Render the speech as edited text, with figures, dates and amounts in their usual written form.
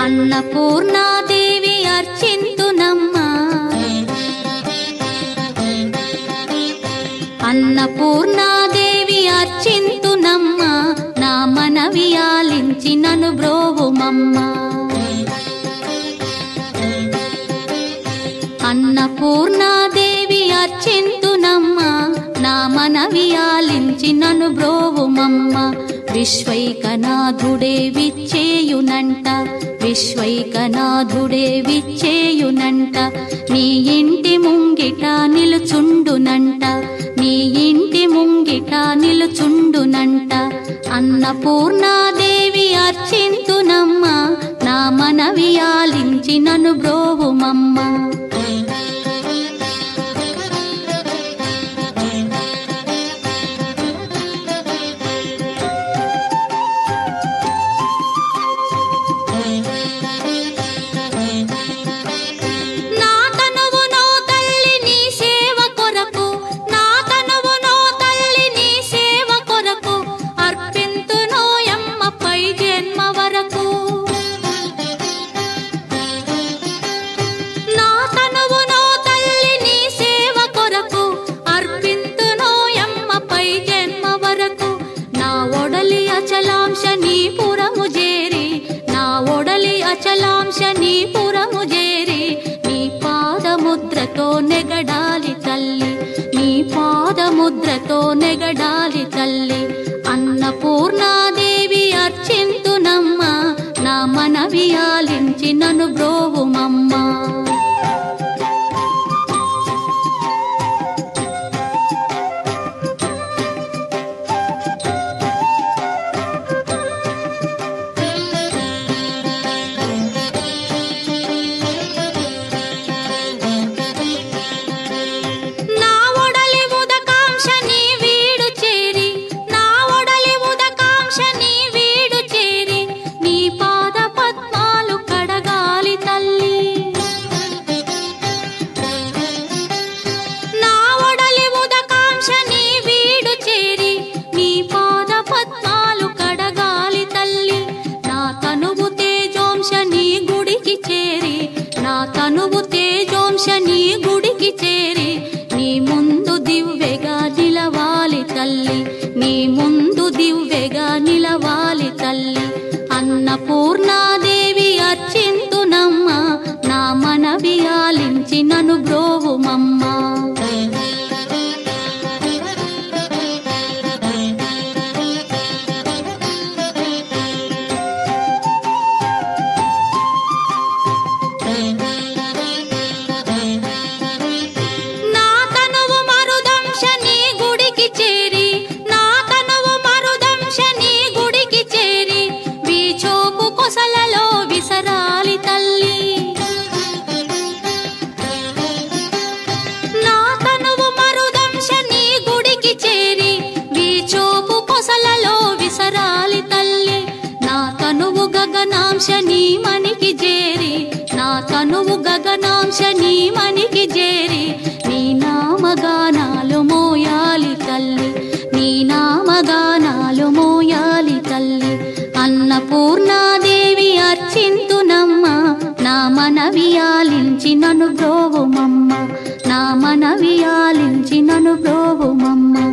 అన్నపూర్ణాదేవి అర్చింతునమ్మా, అన్నపూర్ణాదేవి అర్చింతునమ్మా, నా మనవి ఆలించి నన్ను బ్రోవుమమ్మా. అన్నపూర్ణాదేవి అర్చింతునమ్మా, నా మనవి ఆలించి నన్ను బ్రోవుమమ్మా. విశ్వైకనాథుడే విచ్చేయునంట, విశ్వైకనాథుడే విచ్చేయునంట, నీ ఇంటి ముంగిట నిలుచుండునంట, నీ ఇంటి ముంగిట నిలుచుండునంట. అన్నపూర్ణాదేవి అర్చింతునమ్మా, నా మనవి ఆలించి నన్ను బ్రోవుమమ్మా. అచలాంశనీపురము చేరి నీ పాదముద్రతో నెగడాలి తల్లి, నీ పాదముద్రతో నెగడాలి తల్లి. అన్నపూర్ణాదేవి అర్చింతునమ్మా, నా మనవి ఆలించి నన్ను బ్రోవుమమ్మా. తనువు తేజోంశని గుడికి చేరి నీ ముందు దివ్వెగా నిలవాలి తల్లి, నీ ముందు దివ్వెగా నిలవాలి తల్లి. అన్నపూర్ణాదేవి అర్చింతునమ్మా, నా మనవి ఆలించి నన్ను బ్రోవుమమ్మా. గగనాంశని మనికి చేరి, నా తనువు గగనాంశని మనికి చేరి నీ నామగానాలు మోయాలి తల్లి, నీ నామగానాలు మోయాలి తల్లి. అన్నపూర్ణాదేవి అర్చింతునమ్మా, నా మనవి ఆలించి నన్ను బ్రోవుమమ్మా, నా మనవి ఆలించి నన్ను బ్రోవుమమ్మా.